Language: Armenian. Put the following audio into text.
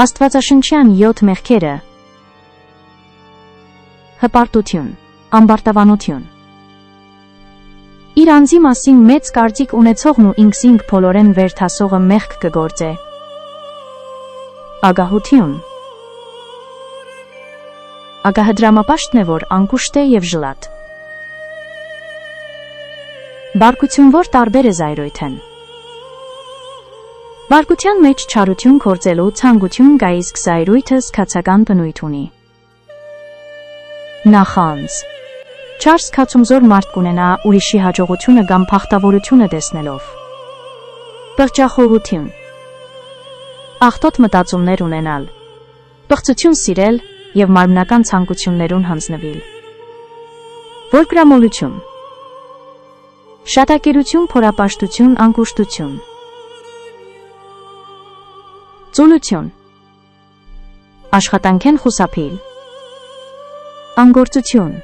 Աստվածաշնչյան 7 մեղքերը. հպարտություն, ամբարտավանություն։ Իր անձի մասին մեծ կարծիք ունեցողն ու ինքսինք փոլորեն վերթասողը մեղք կգործե։ Ագահություն։ Ագահը դրամապաշտն է, որ անկուշտ է և ժլատ։ Բարկություն, որ տարբեր է զայրույթ են։ Բարկության մեջ չարություն գործելու ցանկություն կա, իսկ զայրույթը զգացական բնույթ ունի։ Նախանձ։ Չար զգացումզոր մարդ կունենա ուրիշի հաջողությունը կամ փախտավորությունը տեսնելով։ Պղճախոհություն։ Աղտոտ մտածումներ ունենալ։ Պղծություն սիրել և մարմնական ցանկություններուն հանձնվել։ Որգրամոլություն։ Շատակերություն, փորապաշտություն, անկուշտություն։ Ծուլություն։ Աշխատանքեն խուսափիլ։ Անգործություն։